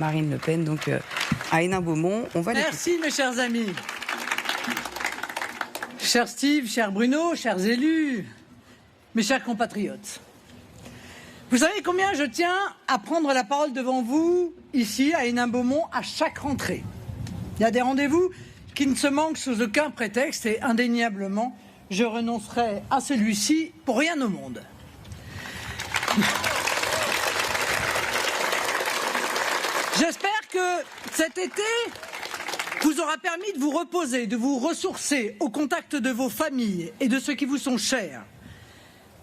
Marine Le Pen, donc à Hénin-Beaumont. On va Merci mes chers amis. Cher Steve, cher Bruno, chers élus, mes chers compatriotes. Vous savez combien je tiens à prendre la parole devant vous, ici, à Hénin-Beaumont, à chaque rentrée. Il y a des rendez-vous qui ne se manquent sous aucun prétexte et indéniablement, je renoncerai à celui-ci pour rien au monde. J'espère que cet été vous aura permis de vous reposer, de vous ressourcer au contact de vos familles et de ceux qui vous sont chers.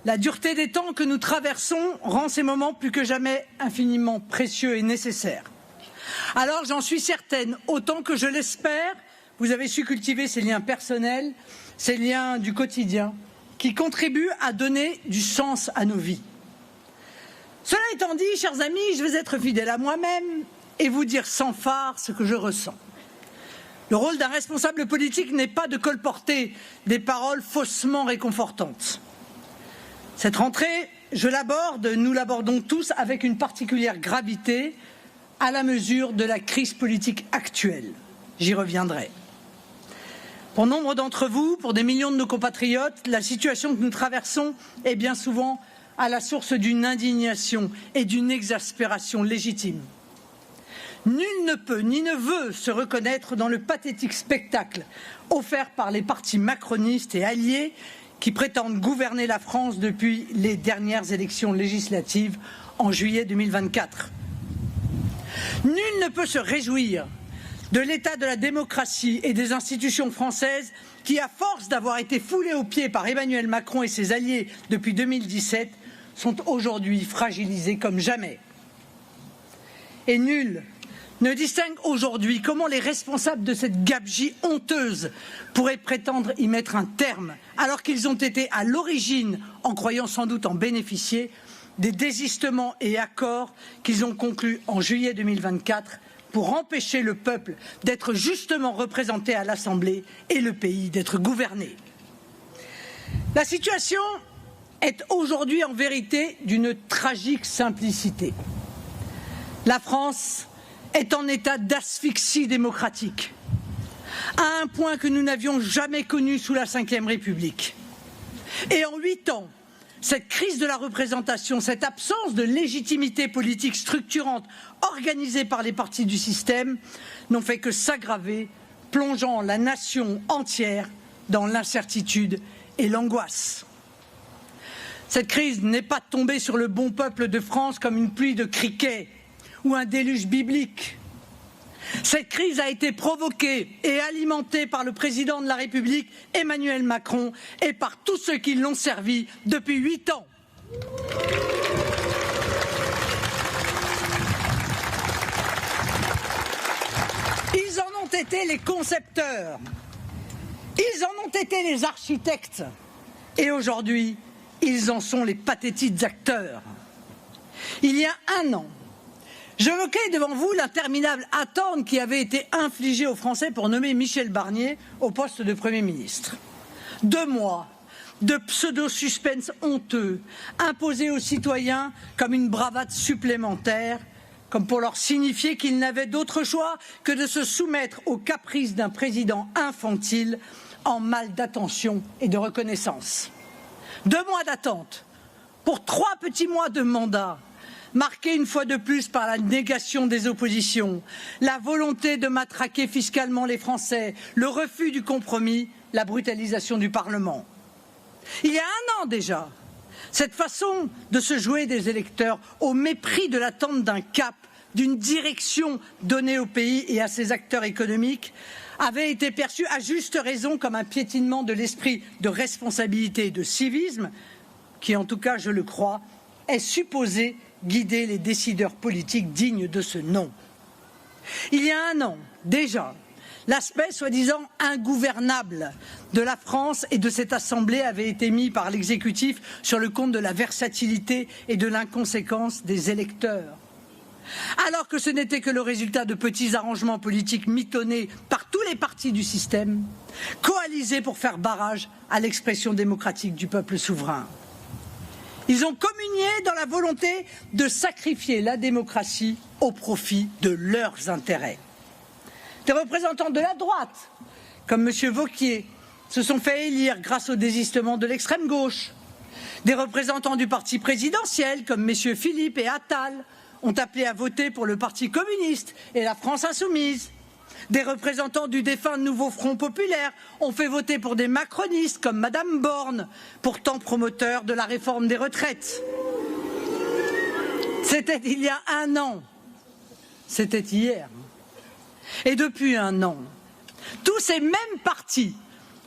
La dureté des temps que nous traversons rend ces moments plus que jamais infiniment précieux et nécessaires. Alors j'en suis certaine, autant que je l'espère, vous avez su cultiver ces liens personnels, ces liens du quotidien, qui contribuent à donner du sens à nos vies. Cela étant dit, chers amis, je vais être fidèle à moi-même et vous dire sans phare ce que je ressens. Le rôle d'un responsable politique n'est pas de colporter des paroles faussement réconfortantes. Cette rentrée, nous l'abordons tous avec une particulière gravité à la mesure de la crise politique actuelle. J'y reviendrai. Pour nombre d'entre vous, pour des millions de nos compatriotes, la situation que nous traversons est bien souvent à la source d'une indignation et d'une exaspération légitime. Nul ne peut ni ne veut se reconnaître dans le pathétique spectacle offert par les partis macronistes et alliés qui prétendent gouverner la France depuis les dernières élections législatives en juillet 2024. Nul ne peut se réjouir de l'état de la démocratie et des institutions françaises qui, à force d'avoir été foulées aux pieds par Emmanuel Macron et ses alliés depuis 2017, sont aujourd'hui fragilisés comme jamais. Et nul ne distingue aujourd'hui comment les responsables de cette gabegie honteuse pourraient prétendre y mettre un terme, alors qu'ils ont été à l'origine, en croyant sans doute en bénéficier, des désistements et accords qu'ils ont conclus en juillet 2024 pour empêcher le peuple d'être justement représenté à l'Assemblée et le pays d'être gouverné. La situation est aujourd'hui en vérité d'une tragique simplicité. La France est en état d'asphyxie démocratique, à un point que nous n'avions jamais connu sous la Ve République. Et en 8 ans, cette crise de la représentation, cette absence de légitimité politique structurante organisée par les partis du système n'ont fait que s'aggraver, plongeant la nation entière dans l'incertitude et l'angoisse. Cette crise n'est pas tombée sur le bon peuple de France comme une pluie de criquets ou un déluge biblique. Cette crise a été provoquée et alimentée par le président de la République, Emmanuel Macron, et par tous ceux qui l'ont servi depuis 8 ans. Ils en ont été les concepteurs, ils en ont été les architectes, et aujourd'hui, ils en sont les pathétiques acteurs. Il y a 1 an, j'évoquais devant vous l'interminable attente qui avait été infligée aux Français pour nommer Michel Barnier au poste de Premier ministre. 2 mois de pseudo-suspense honteux imposés aux citoyens comme une bravade supplémentaire, comme pour leur signifier qu'ils n'avaient d'autre choix que de se soumettre aux caprices d'un président infantile en mal d'attention et de reconnaissance. 2 mois d'attente pour 3 petits mois de mandat, marqué une fois de plus par la négation des oppositions, la volonté de matraquer fiscalement les Français, le refus du compromis, la brutalisation du Parlement. Il y a 1 an déjà, cette façon de se jouer des électeurs au mépris de l'attente d'un cap, d'une direction donnée au pays et à ses acteurs économiques, avait été perçue à juste raison comme un piétinement de l'esprit de responsabilité et de civisme qui, en tout cas, je le crois, est supposé guider les décideurs politiques dignes de ce nom. Il y a 1 an, déjà, l'aspect soi-disant ingouvernable de la France et de cette Assemblée avait été mis par l'exécutif sur le compte de la versatilité et de l'inconséquence des électeurs. Alors que ce n'était que le résultat de petits arrangements politiques mitonnés par tous les partis du système, coalisés pour faire barrage à l'expression démocratique du peuple souverain. Ils ont communié dans la volonté de sacrifier la démocratie au profit de leurs intérêts. Des représentants de la droite, comme M. Wauquiez, se sont fait élire grâce au désistement de l'extrême gauche. Des représentants du parti présidentiel, comme messieurs Philippe et Attal, ont appelé à voter pour le Parti communiste et la France insoumise. Des représentants du défunt Nouveau Front populaire ont fait voter pour des macronistes, comme Madame Borne, pourtant promoteur de la réforme des retraites. C'était il y a un an. C'était hier. Et depuis un an, tous ces mêmes partis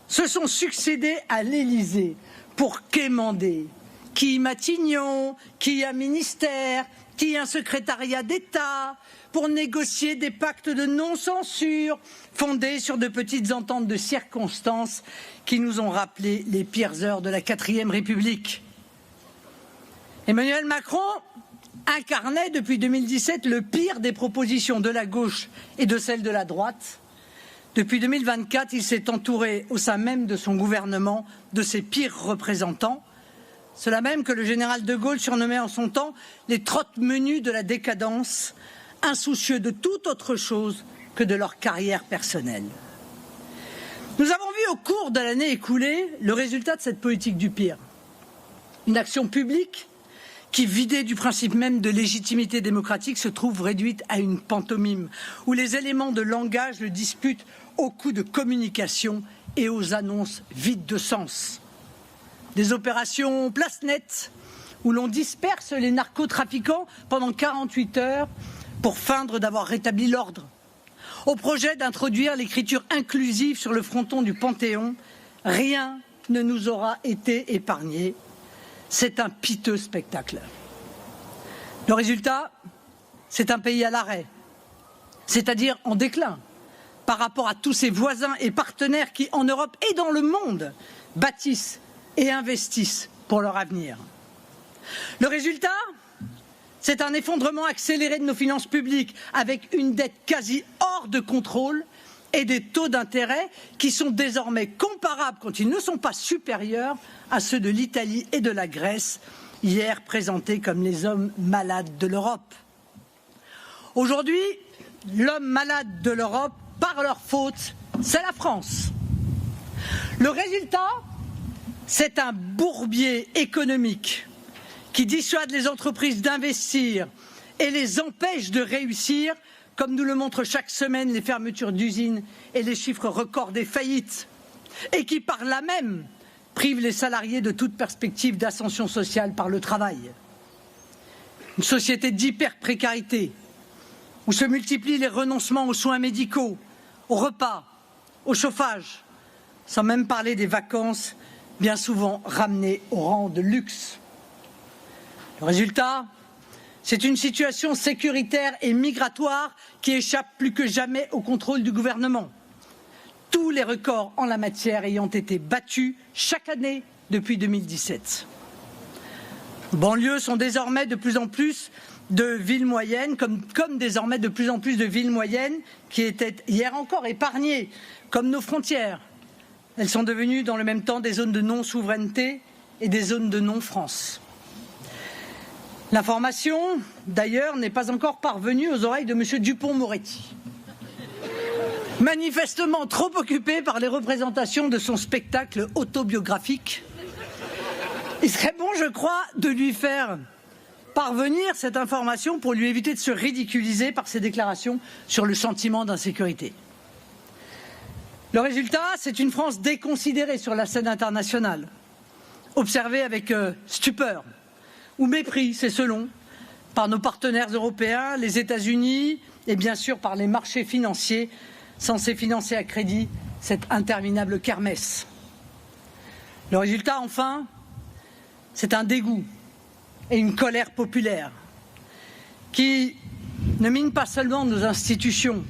se sont succédés à l'Élysée pour quémander qui Matignon, qui un ministère, qui un secrétariat d'État, pour négocier des pactes de non-censure fondés sur de petites ententes de circonstances qui nous ont rappelé les pires heures de la 4e République. Emmanuel Macron incarnait depuis 2017 le pire des propositions de la gauche et de celles de la droite. Depuis 2024, il s'est entouré au sein même de son gouvernement de ses pires représentants, ceux-là même que le général de Gaulle surnommait en son temps les trotte-menus de la décadence, insoucieux de toute autre chose que de leur carrière personnelle. Nous avons vu au cours de l'année écoulée le résultat de cette politique du pire. Une action publique qui, vidée du principe même de légitimité démocratique, se trouve réduite à une pantomime, où les éléments de langage le disputent aux coups de communication et aux annonces vides de sens. Des opérations place nette, où l'on disperse les narcotrafiquants pendant 48 heures pour feindre d'avoir rétabli l'ordre. Au projet d'introduire l'écriture inclusive sur le fronton du Panthéon, rien ne nous aura été épargné. C'est un piteux spectacle. Le résultat, c'est un pays à l'arrêt, c'est-à-dire en déclin, par rapport à tous ses voisins et partenaires qui, en Europe et dans le monde, bâtissent et investissent pour leur avenir. Le résultat, c'est un effondrement accéléré de nos finances publiques, avec une dette quasi hors de contrôle et des taux d'intérêt qui sont désormais comparables, quand ils ne sont pas supérieurs, à ceux de l'Italie et de la Grèce, hier présentés comme les hommes malades de l'Europe. Aujourd'hui, l'homme malade de l'Europe, par leur faute, c'est la France. Le résultat, c'est un bourbier économique qui dissuade les entreprises d'investir et les empêche de réussir, comme nous le montrent chaque semaine les fermetures d'usines et les chiffres records des faillites, et qui par là même prive les salariés de toute perspective d'ascension sociale par le travail. Une société d'hyper-précarité, où se multiplient les renoncements aux soins médicaux, aux repas, au chauffage, sans même parler des vacances, bien souvent ramenées au rang de luxe. Le résultat, c'est une situation sécuritaire et migratoire qui échappe plus que jamais au contrôle du gouvernement. Tous les records en la matière ayant été battus chaque année depuis 2017. Les banlieues sont désormais de plus en plus de villes moyennes, comme désormais de plus en plus de villes moyennes qui étaient hier encore épargnées, comme nos frontières. Elles sont devenues dans le même temps des zones de non-souveraineté et des zones de non-France. L'information, d'ailleurs, n'est pas encore parvenue aux oreilles de M. Dupond-Moretti, manifestement trop occupé par les représentations de son spectacle autobiographique. Il serait bon, je crois, de lui faire parvenir cette information pour lui éviter de se ridiculiser par ses déclarations sur le sentiment d'insécurité. Le résultat, c'est une France déconsidérée sur la scène internationale, observée avec stupeur ou mépris, c'est selon, par nos partenaires européens, les États-Unis et bien sûr par les marchés financiers censés financer à crédit cette interminable kermesse. Le résultat, enfin, c'est un dégoût et une colère populaire qui ne mine pas seulement nos institutions,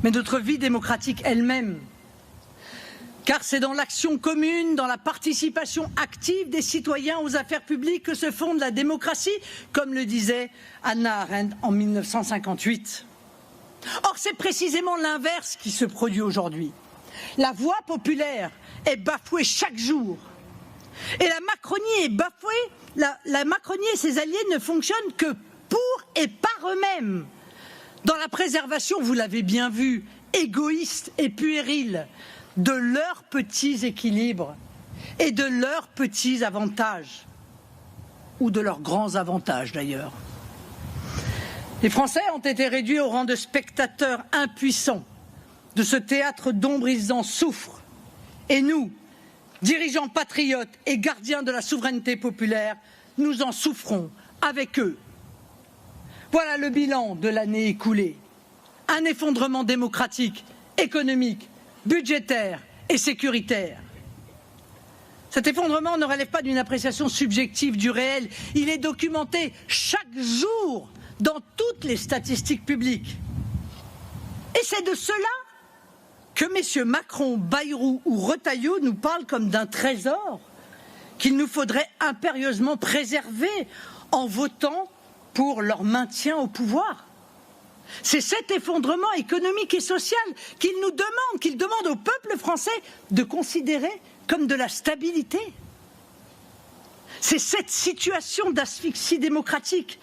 mais notre vie démocratique elle-même. Car c'est dans l'action commune, dans la participation active des citoyens aux affaires publiques que se fonde la démocratie, comme le disait Hannah Arendt en 1958. Or, c'est précisément l'inverse qui se produit aujourd'hui. La voix populaire est bafouée chaque jour. Et la Macronie est bafouée, la Macronie et ses alliés ne fonctionnent que pour et par eux-mêmes. Dans la préservation, vous l'avez bien vu, égoïste et puérile, de leurs petits équilibres et de leurs petits avantages, ou de leurs grands avantages d'ailleurs. Les Français ont été réduits au rang de spectateurs impuissants de ce théâtre d'ombre, ils en souffrent. Et nous, dirigeants patriotes et gardiens de la souveraineté populaire, nous en souffrons avec eux. Voilà le bilan de l'année écoulée. Un effondrement démocratique, économique, budgétaire et sécuritaire. Cet effondrement ne relève pas d'une appréciation subjective du réel. Il est documenté chaque jour dans toutes les statistiques publiques. Et c'est de cela que messieurs Macron, Bayrou ou Retailleau nous parlent comme d'un trésor qu'il nous faudrait impérieusement préserver en votant pour leur maintien au pouvoir. C'est cet effondrement économique et social qu'ils nous demandent, qu'ils demandent au peuple français de considérer comme de la stabilité. C'est cette situation d'asphyxie démocratique,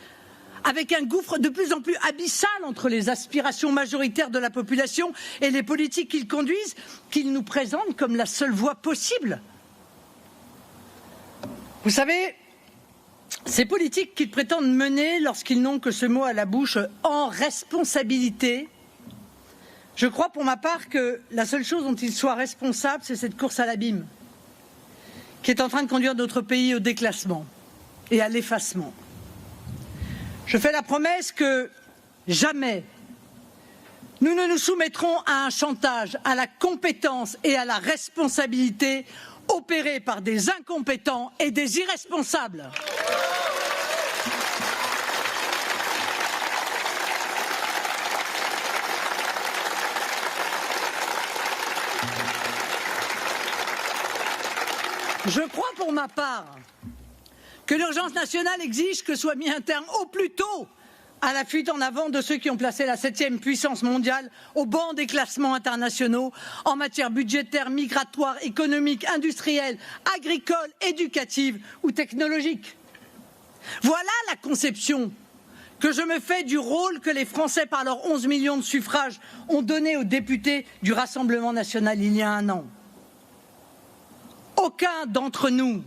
avec un gouffre de plus en plus abyssal entre les aspirations majoritaires de la population et les politiques qu'ils conduisent, qu'ils nous présentent comme la seule voie possible. Vous savez, ces politiques qu'ils prétendent mener lorsqu'ils n'ont que ce mot à la bouche, en responsabilité, je crois pour ma part que la seule chose dont ils soient responsables, c'est cette course à l'abîme qui est en train de conduire notre pays au déclassement et à l'effacement. Je fais la promesse que jamais nous ne nous soumettrons à un chantage, à la compétence et à la responsabilité opérés par des incompétents et des irresponsables. Je crois pour ma part que l'urgence nationale exige que soit mis un terme au plus tôt à la fuite en avant de ceux qui ont placé la 7e puissance mondiale au banc des classements internationaux en matière budgétaire, migratoire, économique, industrielle, agricole, éducative ou technologique. Voilà la conception que je me fais du rôle que les Français, par leurs 11 millions de suffrages, ont donné aux députés du Rassemblement national il y a un an. Aucun d'entre nous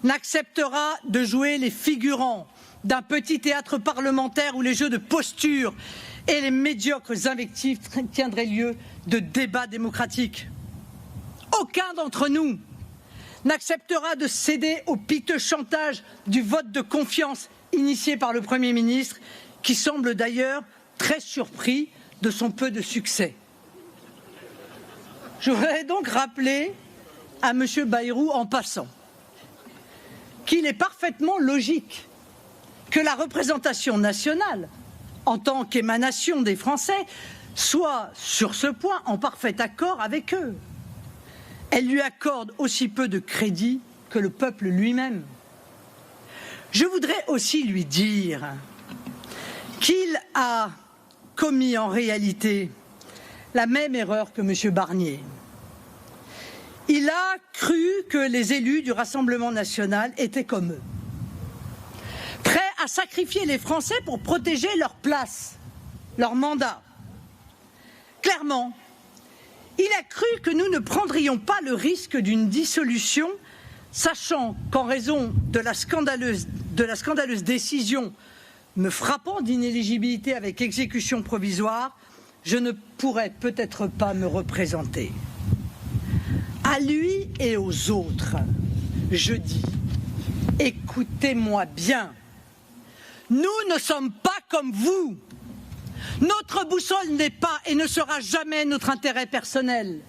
n'acceptera de jouer les figurants d'un petit théâtre parlementaire où les jeux de posture et les médiocres invectives tiendraient lieu de débats démocratiques. Aucun d'entre nous n'acceptera de céder au piteux chantage du vote de confiance initié par le Premier ministre, qui semble d'ailleurs très surpris de son peu de succès. Je voudrais donc rappeler à M. Bayrou en passant qu'il est parfaitement logique que la représentation nationale, en tant qu'émanation des Français, soit sur ce point en parfait accord avec eux. Elle lui accorde aussi peu de crédit que le peuple lui-même. Je voudrais aussi lui dire qu'il a commis en réalité la même erreur que M. Barnier. Il a cru que les élus du Rassemblement national étaient comme eux, prêts à sacrifier les Français pour protéger leur place, leur mandat. Clairement, il a cru que nous ne prendrions pas le risque d'une dissolution, sachant qu'en raison de la scandaleuse décision me frappant d'inéligibilité avec exécution provisoire, je ne pourrais peut-être pas me représenter. À lui et aux autres, je dis, écoutez-moi bien, nous ne sommes pas comme vous. Notre boussole n'est pas et ne sera jamais notre intérêt personnel.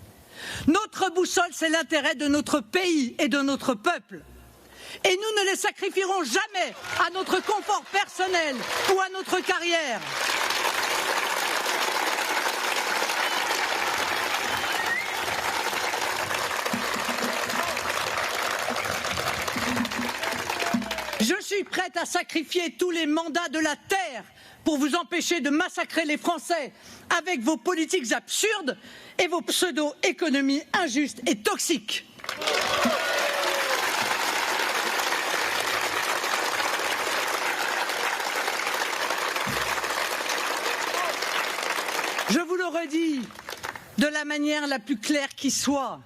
Notre boussole, c'est l'intérêt de notre pays et de notre peuple. Et nous ne les sacrifierons jamais à notre confort personnel ou à notre carrière. Je suis prête à sacrifier tous les mandats de la terre pour vous empêcher de massacrer les Français avec vos politiques absurdes et vos pseudo-économies injustes et toxiques. Je vous le redis de la manière la plus claire qui soit.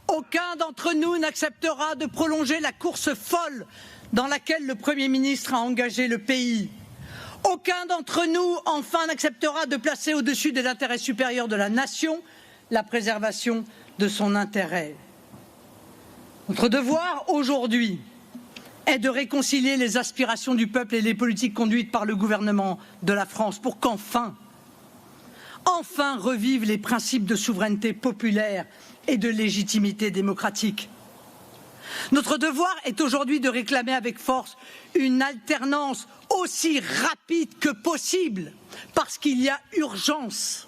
Aucun d'entre nous n'acceptera de prolonger la course folle dans laquelle le Premier ministre a engagé le pays. Aucun d'entre nous, enfin, n'acceptera de placer au-dessus de l'intérêt supérieur de la nation la préservation de son intérêt. Notre devoir aujourd'hui est de réconcilier les aspirations du peuple et les politiques conduites par le gouvernement de la France pour qu'enfin revivent les principes de souveraineté populaire et de légitimité démocratique. Notre devoir est aujourd'hui de réclamer avec force une alternance aussi rapide que possible, parce qu'il y a urgence.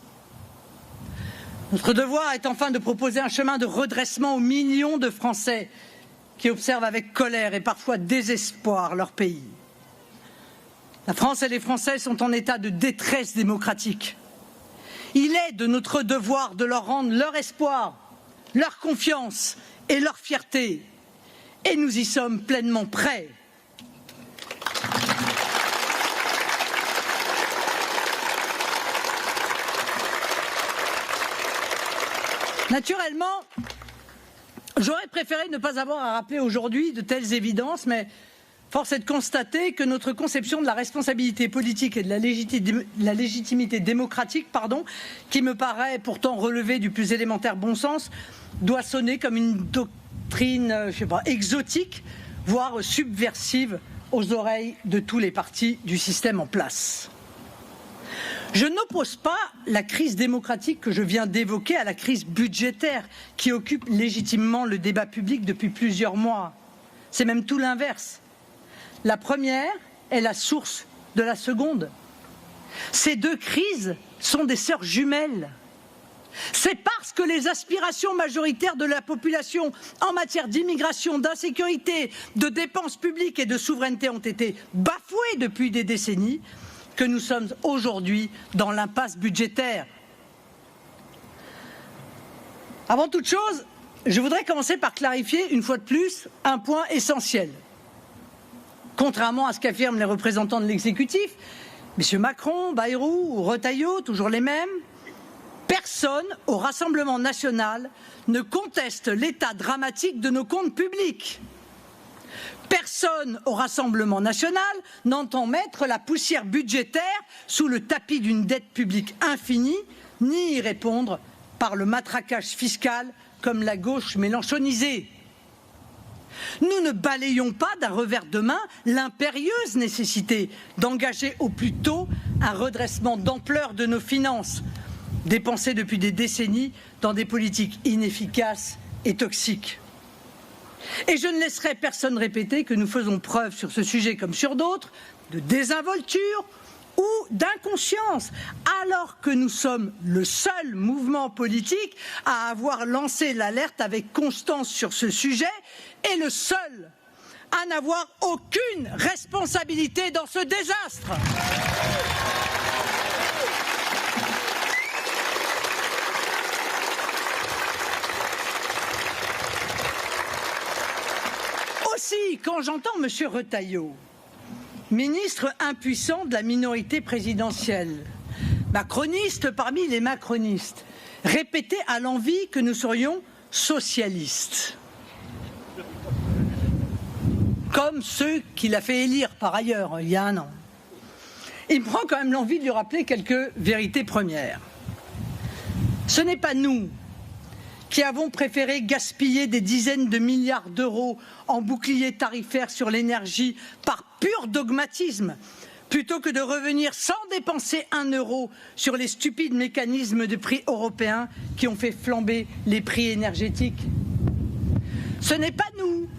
Notre devoir est enfin de proposer un chemin de redressement aux millions de Français qui observent avec colère et parfois désespoir leur pays. La France et les Français sont en état de détresse démocratique. Il est de notre devoir de leur rendre leur espoir, leur confiance et leur fierté. Et nous y sommes pleinement prêts. Naturellement, j'aurais préféré ne pas avoir à rappeler aujourd'hui de telles évidences, mais force est de constater que notre conception de la responsabilité politique et de la légitimité démocratique, qui me paraît pourtant relever du plus élémentaire bon sens, doit sonner comme une doctrine, exotique, voire subversive aux oreilles de tous les partis du système en place. Je n'oppose pas la crise démocratique que je viens d'évoquer à la crise budgétaire qui occupe légitimement le débat public depuis plusieurs mois. C'est même tout l'inverse. La première est la source de la seconde. Ces deux crises sont des sœurs jumelles. C'est parce que les aspirations majoritaires de la population en matière d'immigration, d'insécurité, de dépenses publiques et de souveraineté ont été bafouées depuis des décennies que nous sommes aujourd'hui dans l'impasse budgétaire. Avant toute chose, je voudrais commencer par clarifier une fois de plus un point essentiel. Contrairement à ce qu'affirment les représentants de l'exécutif, M. Macron, Bayrou ou Retailleau, toujours les mêmes, personne au Rassemblement national ne conteste l'état dramatique de nos comptes publics. Personne au Rassemblement national n'entend mettre la poussière budgétaire sous le tapis d'une dette publique infinie, ni y répondre par le matraquage fiscal comme la gauche mélenchonisée. Nous ne balayons pas d'un revers de main l'impérieuse nécessité d'engager au plus tôt un redressement d'ampleur de nos finances, dépensées depuis des décennies dans des politiques inefficaces et toxiques. Et je ne laisserai personne répéter que nous faisons preuve sur ce sujet comme sur d'autres de désinvolture ou d'inconscience, alors que nous sommes le seul mouvement politique à avoir lancé l'alerte avec constance sur ce sujet et le seul à n'avoir aucune responsabilité dans ce désastre. Aussi, quand j'entends M. Retailleau, ministre impuissant de la minorité présidentielle, macroniste parmi les macronistes, répéter à l'envi que nous serions socialistes, comme ceux qu'il a fait élire par ailleurs il y a un an. Il me prend quand même l'envie de lui rappeler quelques vérités premières. Ce n'est pas nous qui avons préféré gaspiller des dizaines de milliards d'euros en bouclier tarifaire sur l'énergie par pur dogmatisme, plutôt que de revenir sans dépenser un euro sur les stupides mécanismes de prix européens qui ont fait flamber les prix énergétiques. Ce n'est pas nous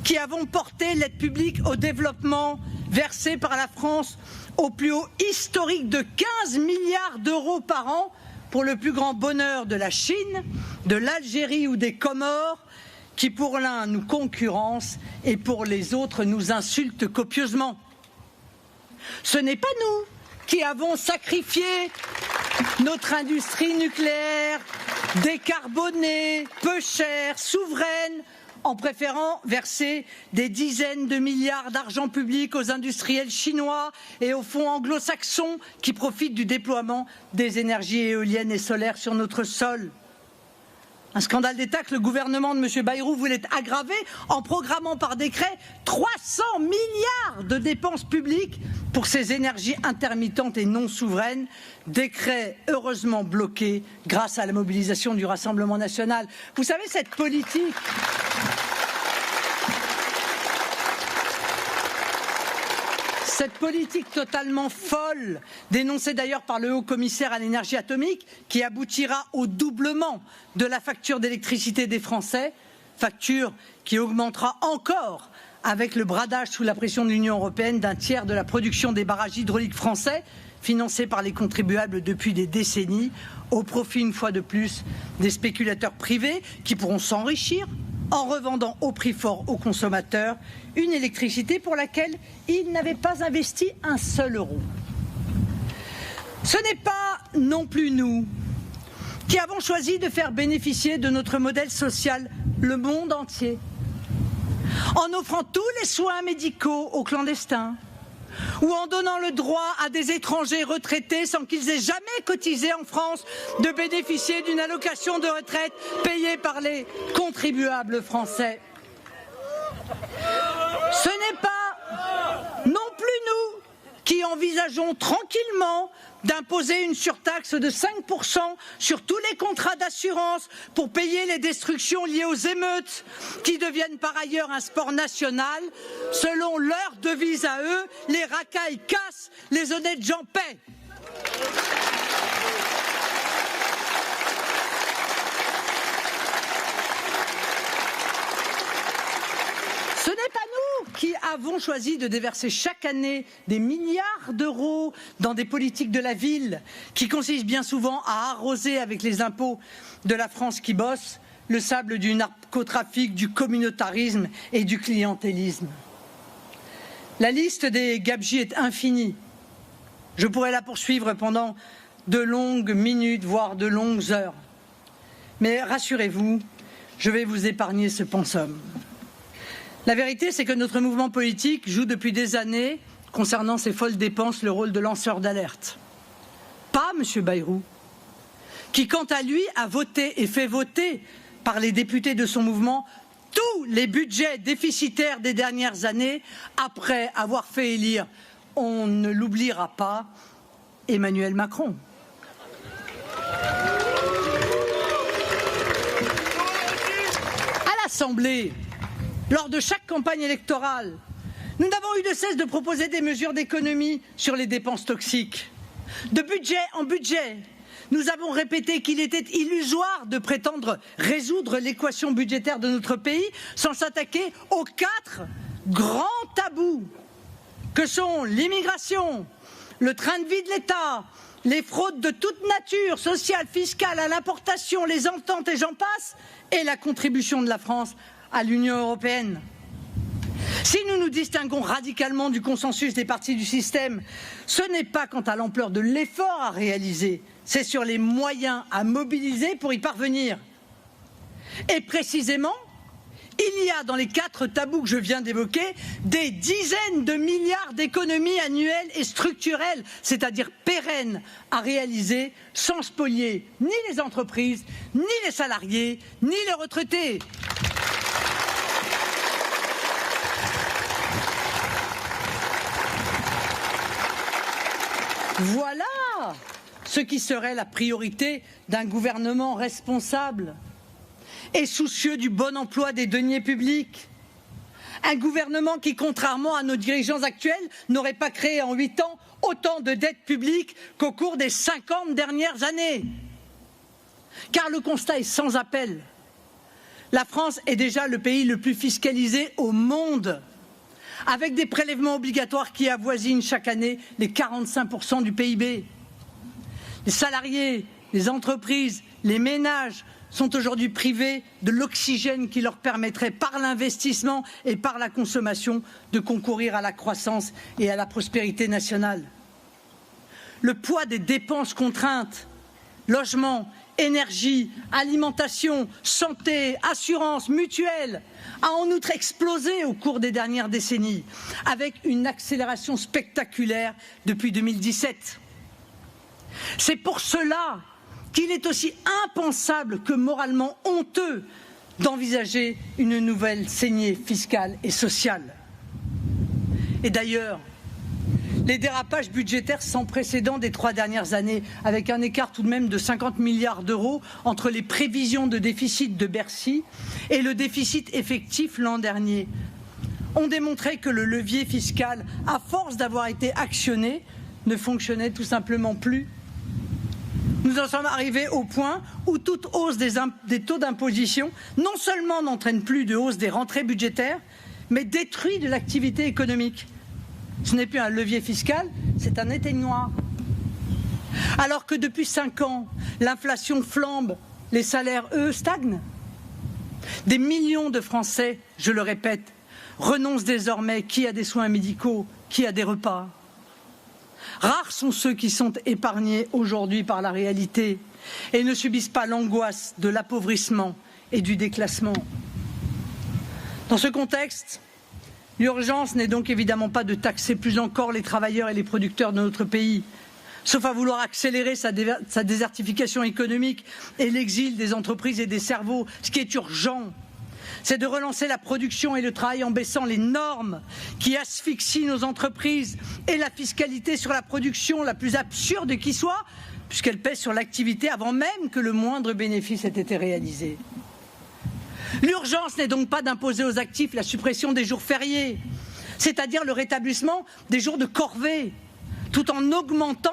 qui avons porté l'aide publique au développement versée par la France au plus haut historique de 15 milliards d'euros par an, pour le plus grand bonheur de la Chine, de l'Algérie ou des Comores, qui pour l'un nous concurrencent et pour les autres nous insultent copieusement. Ce n'est pas nous qui avons sacrifié notre industrie nucléaire décarbonée, peu chère, souveraine, en préférant verser des dizaines de milliards d'argent public aux industriels chinois et aux fonds anglo-saxons qui profitent du déploiement des énergies éoliennes et solaires sur notre sol. Un scandale d'État que le gouvernement de M. Bayrou voulait aggraver en programmant par décret 300 milliards de dépenses publiques pour ces énergies intermittentes et non souveraines, décret heureusement bloqué grâce à la mobilisation du Rassemblement national. Vous savez, cette politique... Cette politique totalement folle, dénoncée d'ailleurs par le haut-commissaire à l'énergie atomique, qui aboutira au doublement de la facture d'électricité des Français, facture qui augmentera encore avec le bradage sous la pression de l'Union européenne d'un tiers de la production des barrages hydrauliques français, financés par les contribuables depuis des décennies, au profit une fois de plus des spéculateurs privés qui pourront s'enrichir en revendant au prix fort aux consommateurs une électricité pour laquelle ils n'avaient pas investi un seul euro. Ce n'est pas non plus nous qui avons choisi de faire bénéficier de notre modèle social le monde entier, en offrant tous les soins médicaux aux clandestins, ou en donnant le droit à des étrangers retraités sans qu'ils aient jamais cotisé en France de bénéficier d'une allocation de retraite payée par les contribuables français. Ce n'est pas non plus nous qui envisageons tranquillement d'imposer une surtaxe de 5% sur tous les contrats d'assurance pour payer les destructions liées aux émeutes, qui deviennent par ailleurs un sport national. Selon leur devise à eux, les racailles cassent, les honnêtes gens paient. Ce n'est pas nous qui avons choisi de déverser chaque année des milliards d'euros dans des politiques de la ville qui consistent bien souvent à arroser avec les impôts de la France qui bosse le sable du narcotrafic, du communautarisme et du clientélisme. La liste des gabegies est infinie. Je pourrais la poursuivre pendant de longues minutes, voire de longues heures. Mais rassurez-vous, je vais vous épargner ce pensum. La vérité, c'est que notre mouvement politique joue depuis des années, concernant ces folles dépenses, le rôle de lanceur d'alerte. Pas M. Bayrou, qui, quant à lui, a voté et fait voter par les députés de son mouvement tous les budgets déficitaires des dernières années, après avoir fait élire, on ne l'oubliera pas, Emmanuel Macron. À l'Assemblée, lors de chaque campagne électorale, nous n'avons eu de cesse de proposer des mesures d'économie sur les dépenses toxiques. De budget en budget, nous avons répété qu'il était illusoire de prétendre résoudre l'équation budgétaire de notre pays sans s'attaquer aux 4 grands tabous que sont l'immigration, le train de vie de l'État, les fraudes de toute nature, sociales, fiscales, à l'importation, les ententes et j'en passe, et la contribution de la France à l'Union européenne. Si nous nous distinguons radicalement du consensus des partis du système, ce n'est pas quant à l'ampleur de l'effort à réaliser, c'est sur les moyens à mobiliser pour y parvenir. Et précisément, il y a dans les 4 tabous que je viens d'évoquer des dizaines de milliards d'économies annuelles et structurelles, c'est-à-dire pérennes, à réaliser sans spolier ni les entreprises, ni les salariés, ni les retraités. Voilà ce qui serait la priorité d'un gouvernement responsable et soucieux du bon emploi des deniers publics. Un gouvernement qui, contrairement à nos dirigeants actuels, n'aurait pas créé en 8 ans autant de dettes publiques qu'au cours des 50 dernières années. Car le constat est sans appel. La France est déjà le pays le plus fiscalisé au monde, avec des prélèvements obligatoires qui avoisinent chaque année les 45% du PIB. Les salariés, les entreprises, les ménages sont aujourd'hui privés de l'oxygène qui leur permettrait, par l'investissement et par la consommation, de concourir à la croissance et à la prospérité nationale. Le poids des dépenses contraintes, logement, énergie, alimentation, santé, assurance, mutuelle a en outre explosé au cours des dernières décennies, avec une accélération spectaculaire depuis 2017. C'est pour cela qu'il est aussi impensable que moralement honteux d'envisager une nouvelle saignée fiscale et sociale. Et d'ailleurs, les dérapages budgétaires sans précédent des 3 dernières années, avec un écart tout de même de 50 milliards d'euros entre les prévisions de déficit de Bercy et le déficit effectif l'an dernier, ont démontré que le levier fiscal, à force d'avoir été actionné, ne fonctionnait tout simplement plus. Nous en sommes arrivés au point où toute hausse des taux d'imposition non seulement n'entraîne plus de hausse des rentrées budgétaires, mais détruit de l'activité économique. Ce n'est plus un levier fiscal, c'est un éteignoir. Alors que depuis 5 ans, l'inflation flambe, les salaires, eux, stagnent. Des millions de Français, je le répète, renoncent désormais qui à des soins médicaux, qui à des repas. Rares sont ceux qui sont épargnés aujourd'hui par la réalité et ne subissent pas l'angoisse de l'appauvrissement et du déclassement. Dans ce contexte, l'urgence n'est donc évidemment pas de taxer plus encore les travailleurs et les producteurs de notre pays, sauf à vouloir accélérer sa désertification économique et l'exil des entreprises et des cerveaux. Ce qui est urgent, c'est de relancer la production et le travail en baissant les normes qui asphyxient nos entreprises et la fiscalité sur la production la plus absurde qui soit, puisqu'elle pèse sur l'activité avant même que le moindre bénéfice ait été réalisé. L'urgence n'est donc pas d'imposer aux actifs la suppression des jours fériés, c'est-à-dire le rétablissement des jours de corvée, tout en augmentant,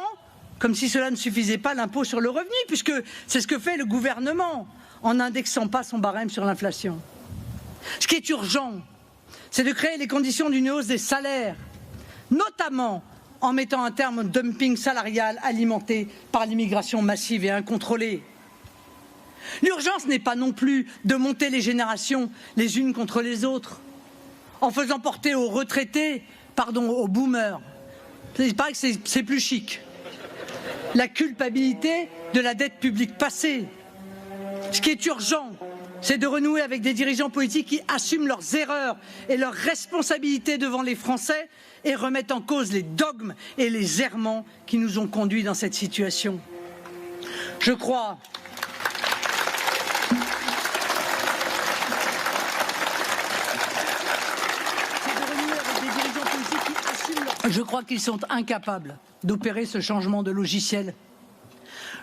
comme si cela ne suffisait pas, l'impôt sur le revenu, puisque c'est ce que fait le gouvernement en n'indexant pas son barème sur l'inflation. Ce qui est urgent, c'est de créer les conditions d'une hausse des salaires, notamment en mettant un terme au dumping salarial alimenté par l'immigration massive et incontrôlée. L'urgence n'est pas non plus de monter les générations les unes contre les autres, en faisant porter aux retraités, aux boomers, il paraît que c'est plus chic, la culpabilité de la dette publique passée. Ce qui est urgent, c'est de renouer avec des dirigeants politiques qui assument leurs erreurs et leurs responsabilités devant les Français et remettent en cause les dogmes et les errements qui nous ont conduits dans cette situation. Je crois qu'ils sont incapables d'opérer ce changement de logiciel.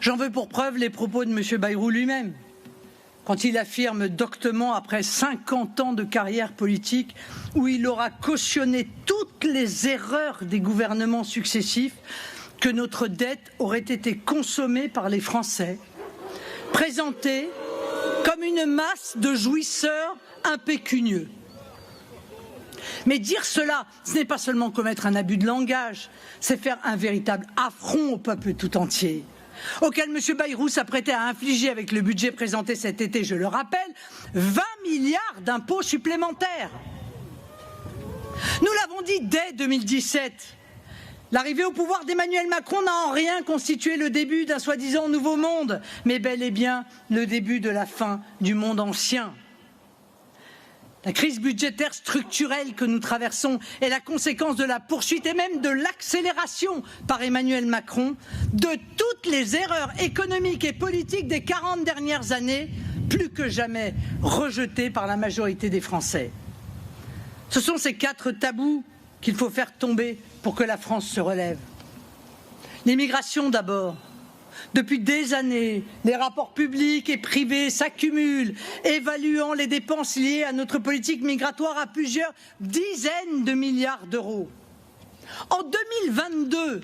J'en veux pour preuve les propos de M. Bayrou lui-même, quand il affirme doctement, après 50 ans de carrière politique, où il aura cautionné toutes les erreurs des gouvernements successifs, que notre dette aurait été consommée par les Français, présentée comme une masse de jouisseurs impécunieux. Mais dire cela, ce n'est pas seulement commettre un abus de langage, c'est faire un véritable affront au peuple tout entier, auquel M. Bayrou s'apprêtait à infliger avec le budget présenté cet été, je le rappelle, 20 milliards d'impôts supplémentaires. Nous l'avons dit dès 2017, l'arrivée au pouvoir d'Emmanuel Macron n'a en rien constitué le début d'un soi-disant nouveau monde, mais bel et bien le début de la fin du monde ancien. La crise budgétaire structurelle que nous traversons est la conséquence de la poursuite et même de l'accélération par Emmanuel Macron de toutes les erreurs économiques et politiques des 40 dernières années, plus que jamais rejetées par la majorité des Français. Ce sont ces 4 tabous qu'il faut faire tomber pour que la France se relève. L'immigration d'abord. Depuis des années, les rapports publics et privés s'accumulent, évaluant les dépenses liées à notre politique migratoire à plusieurs dizaines de milliards d'euros. En 2022,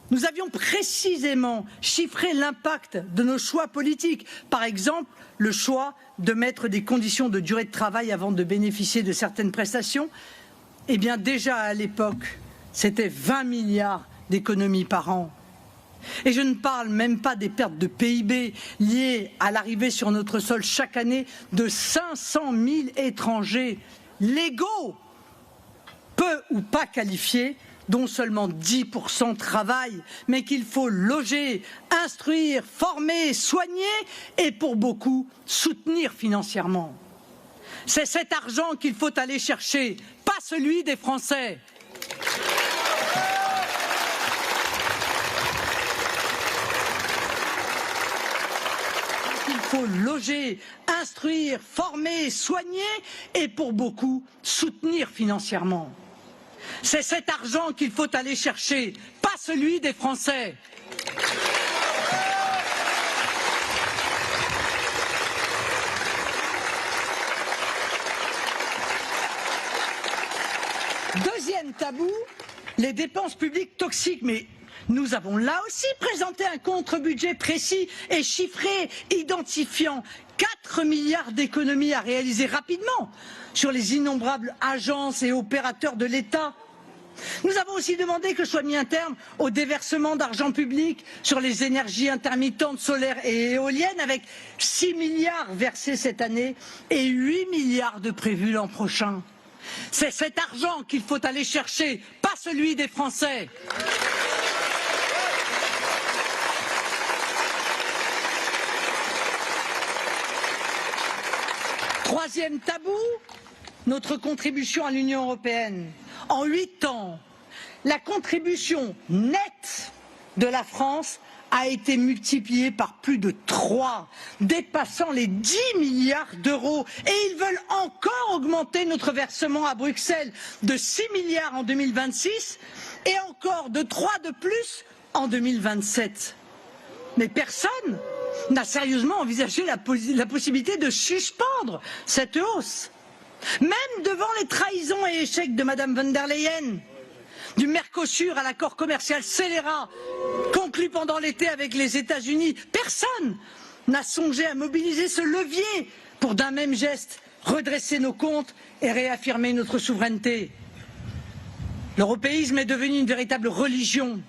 nous avions précisément chiffré l'impact de nos choix politiques. Par exemple, le choix de mettre des conditions de durée de travail avant de bénéficier de certaines prestations. Eh bien, déjà à l'époque, c'était 20 milliards d'économies par an. Et je ne parle même pas des pertes de PIB liées à l'arrivée sur notre sol chaque année de 500 000 étrangers légaux, peu ou pas qualifiés, dont seulement 10% travaillent, mais qu'il faut loger, instruire, former, soigner et pour beaucoup soutenir financièrement. C'est cet argent qu'il faut aller chercher, pas celui des Français. Il faut loger, instruire, former, soigner et pour beaucoup soutenir financièrement. C'est cet argent qu'il faut aller chercher, pas celui des Français. Deuxième tabou, les dépenses publiques toxiques. Mais nous avons là aussi présenté un contre-budget précis et chiffré, identifiant 4 milliards d'économies à réaliser rapidement sur les innombrables agences et opérateurs de l'État. Nous avons aussi demandé que soit mis un terme au déversement d'argent public sur les énergies intermittentes solaires et éoliennes, avec 6 milliards versés cette année et 8 milliards de prévus l'an prochain. C'est cet argent qu'il faut aller chercher, pas celui des Français. Troisième tabou, notre contribution à l'Union européenne. En 8 ans, la contribution nette de la France a été multipliée par plus de 3, dépassant les 10 milliards d'euros. Et ils veulent encore augmenter notre versement à Bruxelles de 6 milliards en 2026 et encore de 3 de plus en 2027. Mais personne n'a sérieusement envisagé la possibilité de suspendre cette hausse. Même devant les trahisons et échecs de Mme von der Leyen, du Mercosur à l'accord commercial scélérat conclu pendant l'été avec les États-Unis, personne n'a songé à mobiliser ce levier pour d'un même geste redresser nos comptes et réaffirmer notre souveraineté. L'européisme est devenu une véritable religion.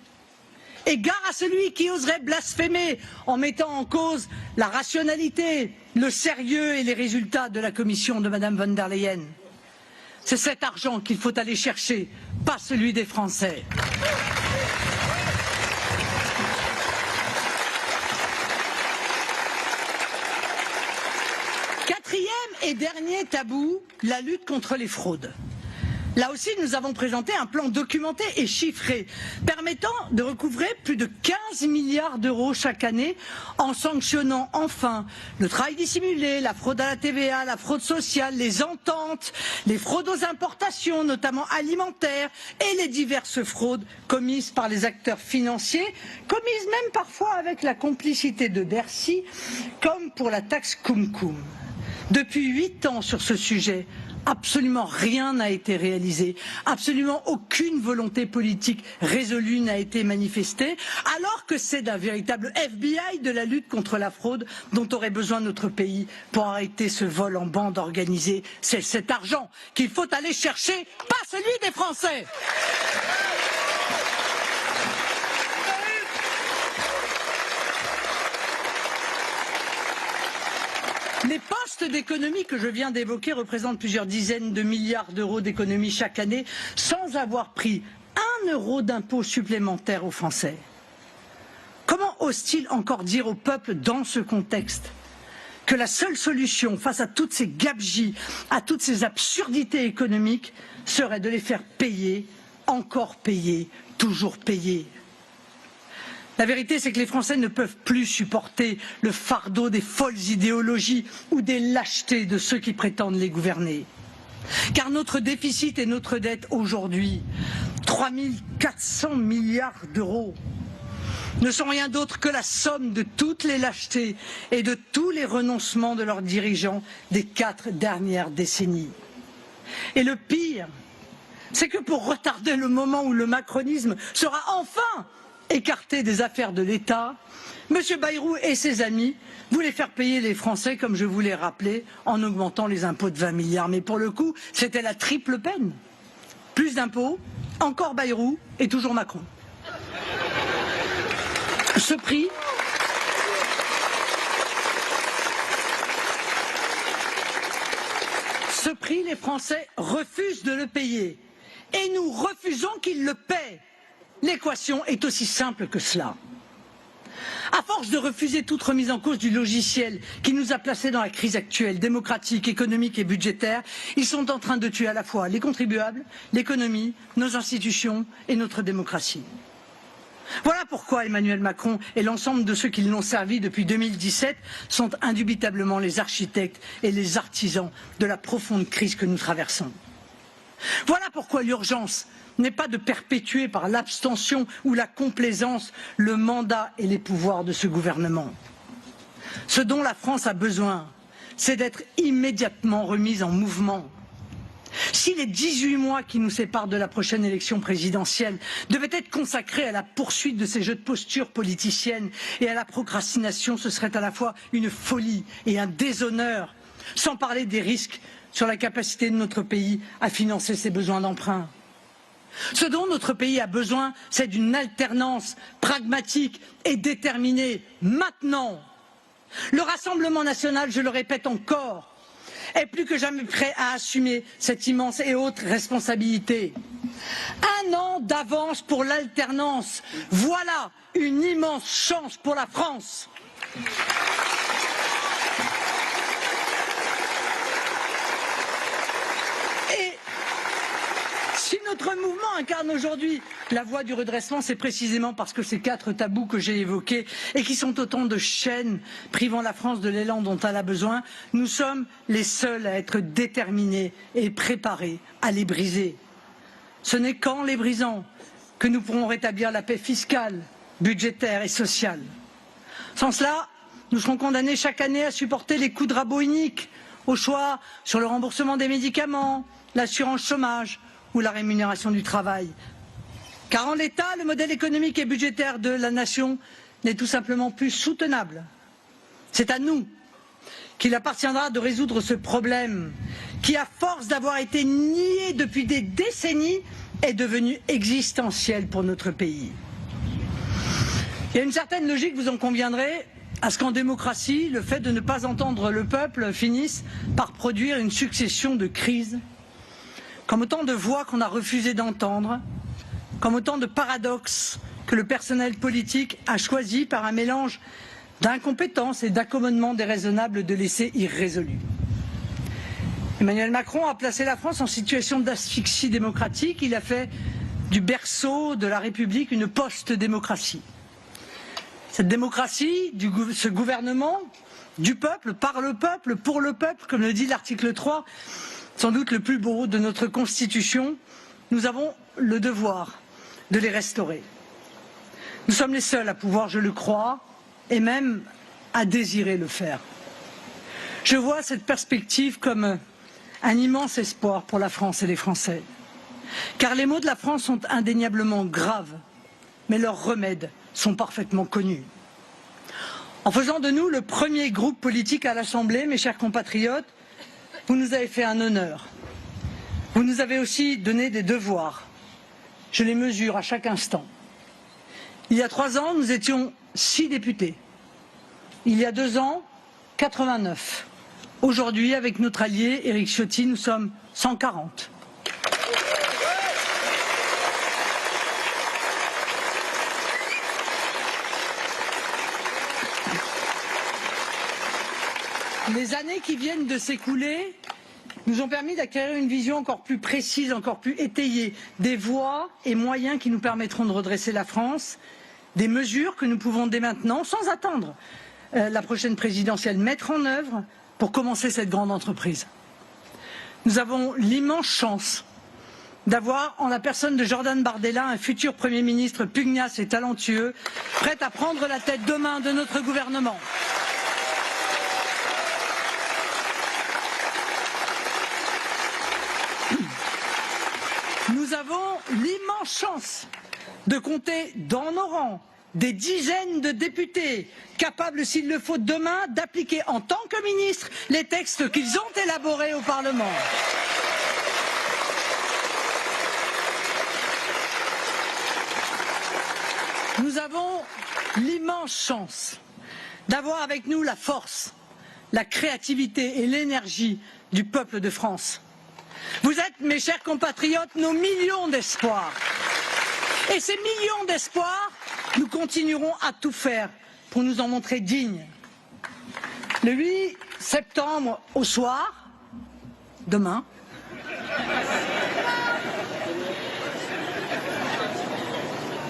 Et gare à celui qui oserait blasphémer en mettant en cause la rationalité, le sérieux et les résultats de la Commission de Mme von der Leyen. C'est cet argent qu'il faut aller chercher, pas celui des Français. Quatrième et dernier tabou, la lutte contre les fraudes. Là aussi, nous avons présenté un plan documenté et chiffré, permettant de recouvrer plus de 15 milliards d'euros chaque année, en sanctionnant enfin le travail dissimulé, la fraude à la TVA, la fraude sociale, les ententes, les fraudes aux importations, notamment alimentaires, et les diverses fraudes commises par les acteurs financiers, commises même parfois avec la complicité de Bercy, comme pour la taxe Cum Cum. Depuis 8 ans sur ce sujet, absolument rien n'a été réalisé, absolument aucune volonté politique résolue n'a été manifestée, alors que c'est d'un véritable FBI de la lutte contre la fraude dont aurait besoin notre pays pour arrêter ce vol en bande organisée. C'est cet argent qu'il faut aller chercher, pas celui des Français. Les postes d'économie que je viens d'évoquer représentent plusieurs dizaines de milliards d'euros d'économies chaque année sans avoir pris 1 euro d'impôt supplémentaire aux Français. Comment ose-t-il encore dire au peuple dans ce contexte que la seule solution face à toutes ces gabegies, à toutes ces absurdités économiques serait de les faire payer, encore payer, toujours payer? La vérité, c'est que les Français ne peuvent plus supporter le fardeau des folles idéologies ou des lâchetés de ceux qui prétendent les gouverner. Car notre déficit et notre dette aujourd'hui, 3 400 milliards d'euros, ne sont rien d'autre que la somme de toutes les lâchetés et de tous les renoncements de leurs dirigeants des 4 dernières décennies. Et le pire, c'est que pour retarder le moment où le macronisme sera enfin écarté des affaires de l'État, M. Bayrou et ses amis voulaient faire payer les Français, comme je vous l'ai rappelé, en augmentant les impôts de 20 milliards. Mais pour le coup, c'était la triple peine. Plus d'impôts, encore Bayrou et toujours Macron. Ce prix, les Français refusent de le payer. et nous refusons qu'ils le paient. L'équation est aussi simple que cela. À force de refuser toute remise en cause du logiciel qui nous a placés dans la crise actuelle, démocratique, économique et budgétaire, ils sont en train de tuer à la fois les contribuables, l'économie, nos institutions et notre démocratie. Voilà pourquoi Emmanuel Macron et l'ensemble de ceux qui l'ont servi depuis 2017 sont indubitablement les architectes et les artisans de la profonde crise que nous traversons. Voilà pourquoi l'urgence n'est pas de perpétuer par l'abstention ou la complaisance le mandat et les pouvoirs de ce gouvernement. Ce dont la France a besoin, c'est d'être immédiatement remise en mouvement. Si les 18 mois qui nous séparent de la prochaine élection présidentielle devaient être consacrés à la poursuite de ces jeux de posture politicienne et à la procrastination, ce serait à la fois une folie et un déshonneur, sans parler des risques sur la capacité de notre pays à financer ses besoins d'emprunt. Ce dont notre pays a besoin, c'est d'une alternance pragmatique et déterminée maintenant. Le Rassemblement national, je le répète encore, est plus que jamais prêt à assumer cette immense et haute responsabilité. 1 an d'avance pour l'alternance, voilà une immense chance pour la France. Et si notre mouvement incarne aujourd'hui la voie du redressement, c'est précisément parce que ces 4 tabous que j'ai évoqués et qui sont autant de chaînes privant la France de l'élan dont elle a besoin, nous sommes les seuls à être déterminés et préparés à les briser. Ce n'est qu'en les brisant que nous pourrons rétablir la paix fiscale, budgétaire et sociale. Sans cela, nous serons condamnés chaque année à supporter les coups de rabot iniques, au choix sur le remboursement des médicaments, l'assurance chômage ou la rémunération du travail. Car en l'état, le modèle économique et budgétaire de la nation n'est tout simplement plus soutenable. C'est à nous qu'il appartiendra de résoudre ce problème qui, à force d'avoir été nié depuis des décennies, est devenu existentiel pour notre pays. Il y a une certaine logique, vous en conviendrez, à ce qu'en démocratie, le fait de ne pas entendre le peuple finisse par produire une succession de crises, comme autant de voix qu'on a refusé d'entendre, comme autant de paradoxes que le personnel politique a choisi par un mélange d'incompétence et d'accommodement déraisonnable de laisser irrésolus. Emmanuel Macron a placé la France en situation d'asphyxie démocratique. Il a fait du berceau de la République une post-démocratie. Cette démocratie, ce gouvernement, du peuple, par le peuple, pour le peuple, comme le dit l'article 3, sans doute le plus beau de notre Constitution, nous avons le devoir de les restaurer. Nous sommes les seuls à pouvoir, je le crois, et même à désirer le faire. Je vois cette perspective comme un immense espoir pour la France et les Français. Car les maux de la France sont indéniablement graves, mais leurs remèdes sont parfaitement connus. En faisant de nous le premier groupe politique à l'Assemblée, mes chers compatriotes, vous nous avez fait un honneur. Vous nous avez aussi donné des devoirs. Je les mesure à chaque instant. Il y a 3 ans, nous étions 6 députés. Il y a 2 ans, 89. Aujourd'hui, avec notre allié Éric Ciotti, nous sommes 140. Les années qui viennent de s'écouler nous ont permis d'acquérir une vision encore plus précise, encore plus étayée des voies et moyens qui nous permettront de redresser la France, des mesures que nous pouvons dès maintenant, sans attendre la prochaine présidentielle, mettre en œuvre pour commencer cette grande entreprise. Nous avons l'immense chance d'avoir en la personne de Jordan Bardella un futur Premier ministre pugnace et talentueux, prêt à prendre la tête demain de notre gouvernement. Nous avons l'immense chance de compter dans nos rangs des dizaines de députés capables, s'il le faut demain, d'appliquer en tant que ministres les textes qu'ils ont élaborés au Parlement. Nous avons l'immense chance d'avoir avec nous la force, la créativité et l'énergie du peuple de France. Vous êtes, mes chers compatriotes, nos millions d'espoirs. Et ces millions d'espoirs, nous continuerons à tout faire pour nous en montrer dignes. Le 8 septembre au soir, demain,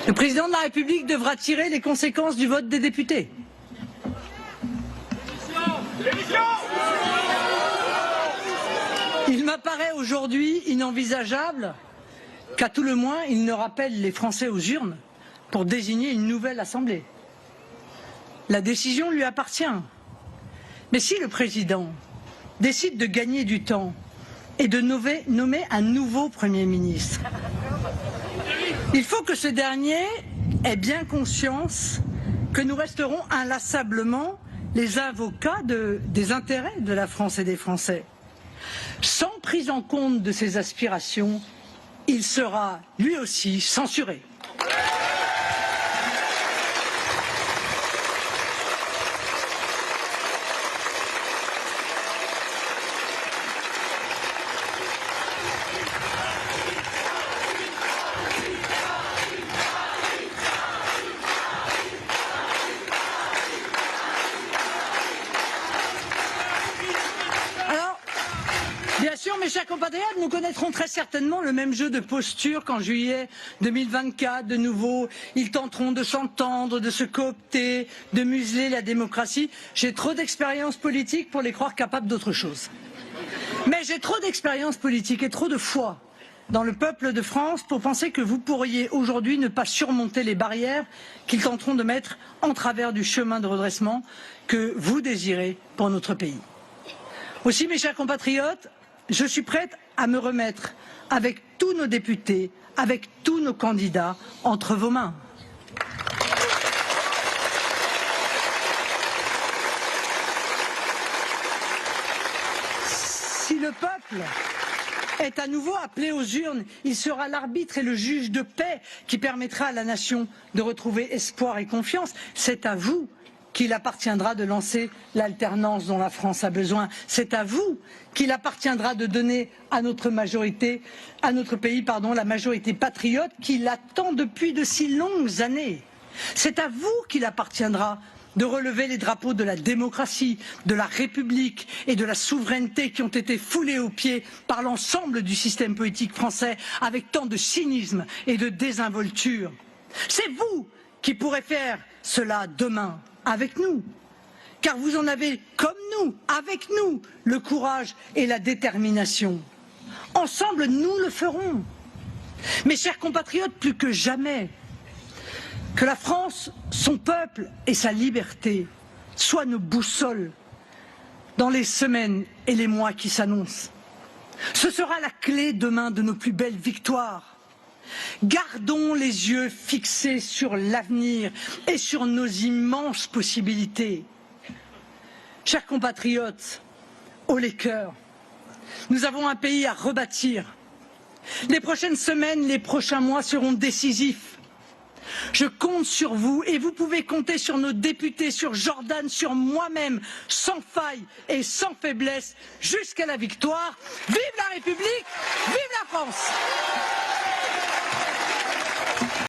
le président de la République devra tirer les conséquences du vote des députés. Il m'apparaît aujourd'hui inenvisageable qu'à tout le moins, il ne rappelle les Français aux urnes pour désigner une nouvelle Assemblée. La décision lui appartient. Mais si le président décide de gagner du temps et de nommer un nouveau Premier ministre, il faut que ce dernier ait bien conscience que nous resterons inlassablement les avocats des intérêts de la France et des Français. Sans prise en compte de ses aspirations, il sera lui aussi censuré. Bien sûr, mes chers compatriotes, nous connaîtrons très certainement le même jeu de posture qu'en juillet 2024. De nouveau, ils tenteront de s'entendre, de se coopter, de museler la démocratie. J'ai trop d'expérience politique pour les croire capables d'autre chose. Mais j'ai trop d'expérience politique et trop de foi dans le peuple de France pour penser que vous pourriez aujourd'hui ne pas surmonter les barrières qu'ils tenteront de mettre en travers du chemin de redressement que vous désirez pour notre pays. Aussi, mes chers compatriotes, je suis prête à me remettre avec tous nos députés, avec tous nos candidats entre vos mains. Si le peuple est à nouveau appelé aux urnes, il sera l'arbitre et le juge de paix qui permettra à la nation de retrouver espoir et confiance. C'est à vous qu'il appartiendra de lancer l'alternance dont la France a besoin. C'est à vous qu'il appartiendra de donner à notre majorité, à notre pays, la majorité patriote qui l'attend depuis de si longues années. C'est à vous qu'il appartiendra de relever les drapeaux de la démocratie, de la République et de la souveraineté qui ont été foulés aux pieds par l'ensemble du système politique français avec tant de cynisme et de désinvolture. C'est vous qui pourrez faire cela demain avec nous, car vous en avez, comme nous, avec nous, le courage et la détermination. Ensemble, nous le ferons. Mes chers compatriotes, plus que jamais, que la France, son peuple et sa liberté soient nos boussoles dans les semaines et les mois qui s'annoncent. Ce sera la clé demain de nos plus belles victoires. Gardons les yeux fixés sur l'avenir et sur nos immenses possibilités. Chers compatriotes, haut les cœurs, nous avons un pays à rebâtir. Les prochaines semaines, les prochains mois seront décisifs. Je compte sur vous et vous pouvez compter sur nos députés, sur Jordan, sur moi-même, sans faille et sans faiblesse, jusqu'à la victoire. Vive la République, vive la France!